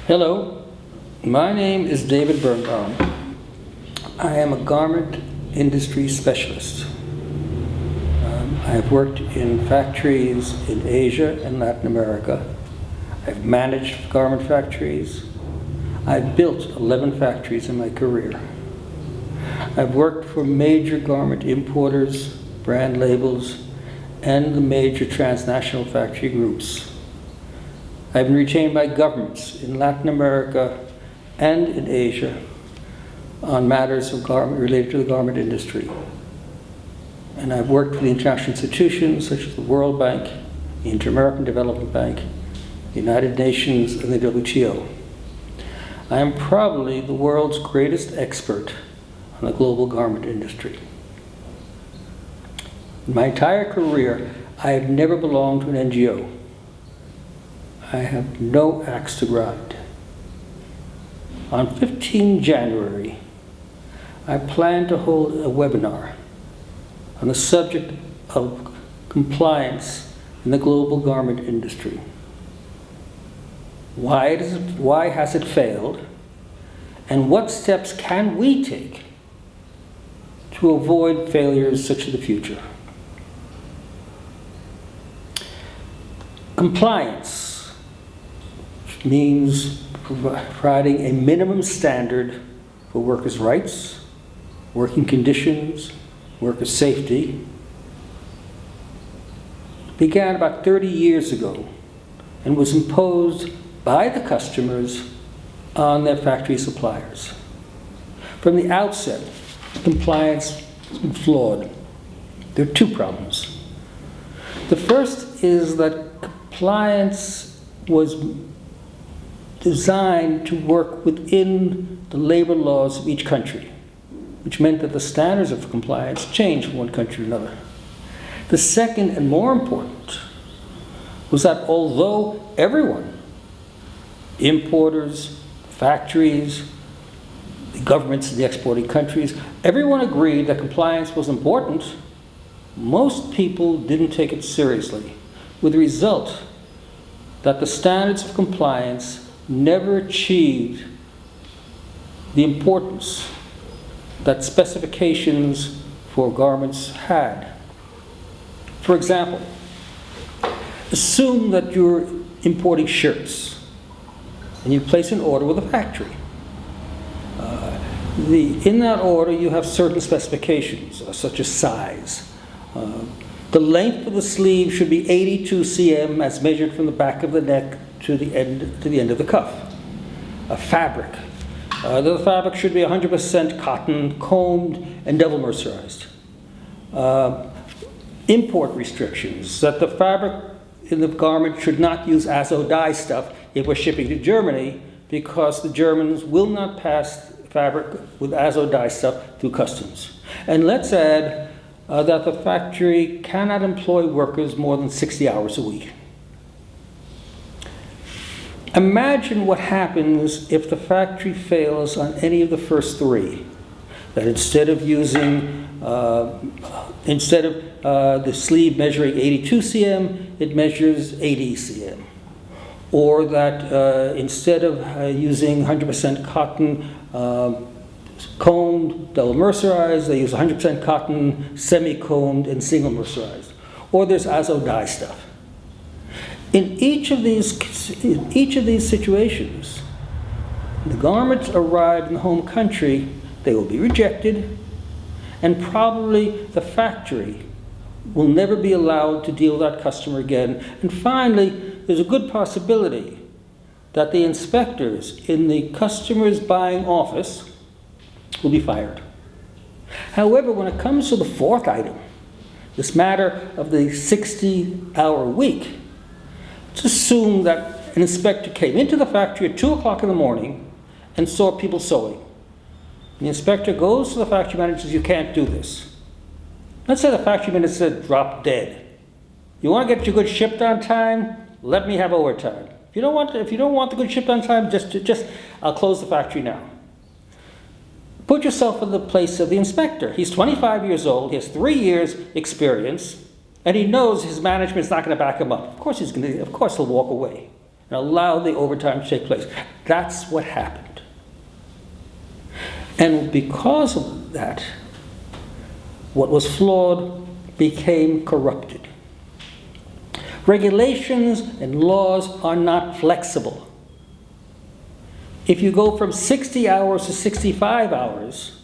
Hello, my name is David Birnbaum. I am a garment industry specialist. I have worked in factories in Asia and Latin America. I've managed garment factories. I've built 11 factories in my career. I've worked for major garment importers, brand labels, and the major transnational factory groups. I've been retained by governments in Latin America and in Asia on matters of garment related to the garment industry. And I've worked for the international institutions such as the World Bank, the Inter-American Development Bank, the United Nations, and the WTO. I am probably the world's greatest expert on the global garment industry. In my entire career, I have never belonged to an NGO. I have no axe to grind. On 15 January, I plan to hold a webinar on the subject of compliance in the global garment industry. Why has it failed? And what steps can we take to avoid failures such in the future? Compliance means providing a minimum standard for workers' rights, working conditions, worker safety. It began about 30 years ago and was imposed by the customers on their factory suppliers. From the outset, compliance has been flawed. There are two problems. The first is that compliance was designed to work within the labor laws of each country, which meant that the standards of compliance changed from one country to another. The second and more important was that although everyone, importers, factories, the governments of the exporting countries, everyone agreed that compliance was important, most people didn't take it seriously, with the result that the standards of compliance never achieved the importance that specifications for garments had. For example, assume that you're importing shirts and you place an order with a factory. In that order you have certain specifications, such as size. The length of the sleeve should be 82 cm as measured from the back of the neck to the end of the cuff. A fabric. The fabric should be 100% cotton, combed, and double mercerized. Import restrictions, that the fabric in the garment should not use azo dye stuff if we're shipping to Germany, because the Germans will not pass fabric with azo dye stuff through customs. And let's add that the factory cannot employ workers more than 60 hours a week. Imagine what happens if the factory fails on any of the first three. That instead of the sleeve measuring 82 cm, it measures 80 cm. Or that instead of using 100% cotton combed, double mercerized, they use 100% cotton, semi-combed, and single mercerized. Or there's azo dye stuff. In each of these situations, the garments arrive in the home country, they will be rejected, and probably the factory will never be allowed to deal with that customer again. And finally, there's a good possibility that the inspectors in the customer's buying office will be fired. However, when it comes to the fourth item, this matter of the 60-hour week, let's assume that an inspector came into the factory at 2 o'clock in the morning and saw people sewing. The inspector goes to the factory manager and says, "You can't do this." Let's say the factory manager said, "Drop dead. You want to get your goods shipped on time? Let me have overtime. If you don't want the goods shipped on time, just I'll close the factory now." Put yourself in the place of the inspector. He's 25 years old, he has 3 years experience, and he knows his management's not going to back him up. Of course he'll walk away. and allow the overtime to take place. That's what happened. And because of that, what was flawed became corrupted. Regulations and laws are not flexible. If you go from 60 hours to 65 hours,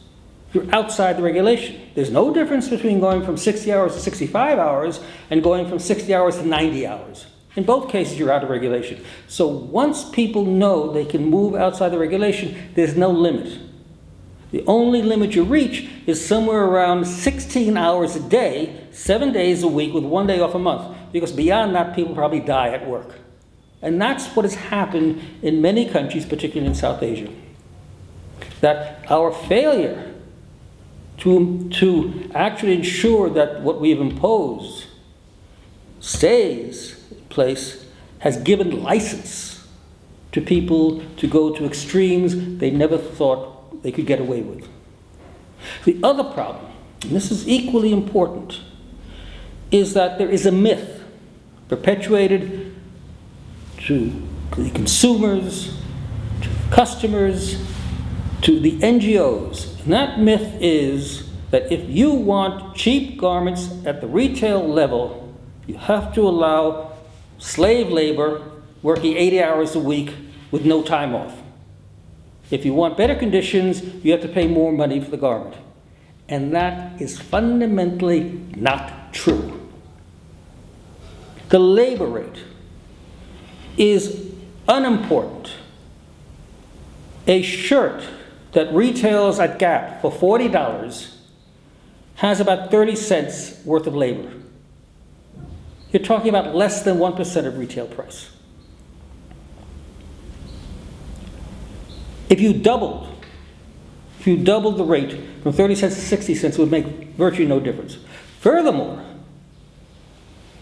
you're outside the regulation. There's no difference between going from 60 hours to 65 hours and going from 60 hours to 90 hours. In both cases, you're out of regulation. So once people know they can move outside the regulation, there's no limit. The only limit you reach is somewhere around 16 hours a day, 7 days a week with 1 day off a month, because beyond that, people probably die at work. And that's what has happened in many countries, particularly in South Asia. That our failure to actually ensure that what we've imposed stays in place has given license to people to go to extremes they never thought they could get away with. The other problem, and this is equally important, is that there is a myth perpetuated to the consumers, to customers, to the NGOs. And that myth is that if you want cheap garments at the retail level, you have to allow slave labor working 80 hours a week with no time off. If you want better conditions, you have to pay more money for the garment. And that is fundamentally not true. The labor rate is unimportant. A shirt that retails at Gap for $40 has about 30 cents worth of labor. You're talking about less than 1% of retail price. If you doubled the rate from 30 cents to 60 cents, it would make virtually no difference. Furthermore,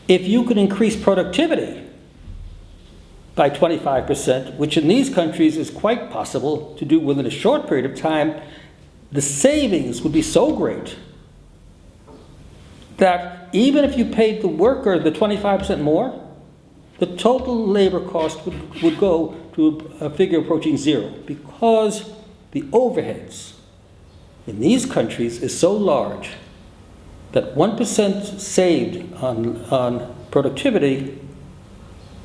if you could increase productivity by 25%, which in these countries is quite possible to do within a short period of time, the savings would be so great that even if you paid the worker the 25% more, the total labor cost would go to a figure approaching zero, because the overheads in these countries is so large that 1% saved on productivity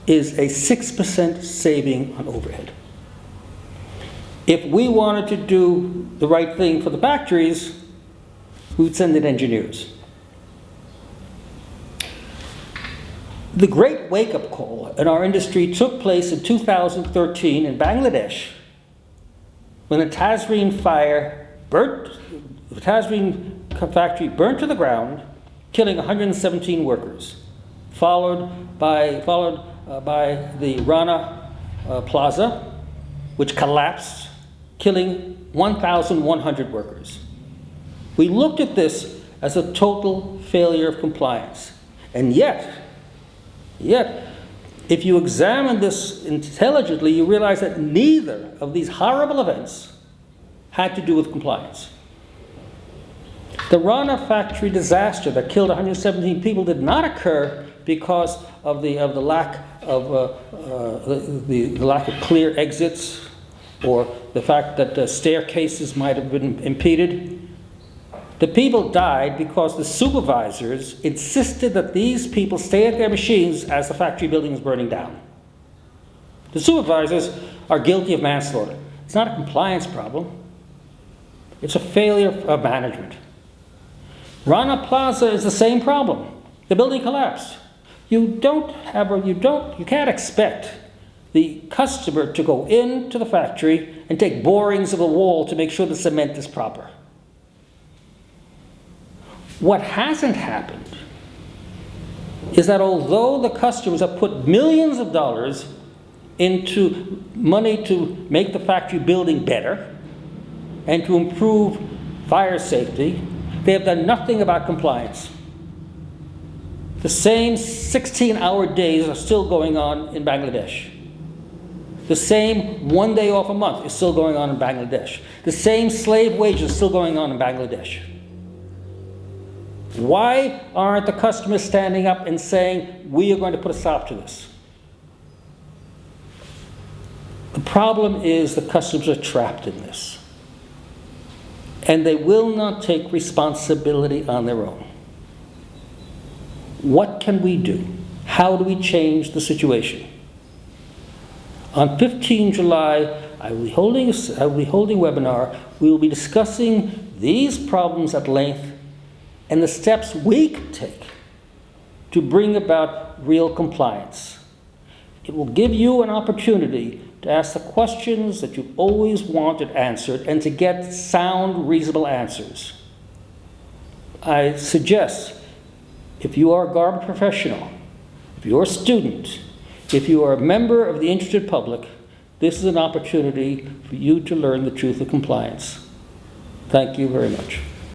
is a 6% saving on overhead. If we wanted to do the right thing for the factories, we would send in engineers. The great wake-up call in our industry took place in 2013 in Bangladesh, when the Tazreen factory burnt to the ground, killing 117 workers, followed by the Rana Plaza, which collapsed, killing 1,100 workers. We looked at this as a total failure of compliance. And yet, if you examine this intelligently, you realize that neither of these horrible events had to do with compliance. The Rana factory disaster that killed 117 people did not occur because of the lack of the lack of clear exits, or the fact that staircases might have been impeded. The people died because the supervisors insisted that these people stay at their machines as the factory building is burning down. The supervisors are guilty of manslaughter. It's not a compliance problem. It's a failure of management. Rana Plaza is the same problem. The building collapsed. You can't expect the customer to go into the factory and take borings of the wall to make sure the cement is proper. What hasn't happened is that although the customers have put millions of dollars into money to make the factory building better and to improve fire safety, they have done nothing about compliance. The same 16-hour days are still going on in Bangladesh. The same 1 day off a month is still going on in Bangladesh. The same slave wages is still going on in Bangladesh. Why aren't the customers standing up and saying, we are going to put a stop to this? The problem is the customers are trapped in this. And they will not take responsibility on their own. What can we do? How do we change the situation? On 15 July, I will be holding a webinar. We will be discussing these problems at length and the steps we can take to bring about real compliance. It will give you an opportunity to ask the questions that you've always wanted answered and to get sound, reasonable answers. I suggest, if you are a garment professional, if you're a student, if you are a member of the interested public, this is an opportunity for you to learn the truth of compliance. Thank you very much.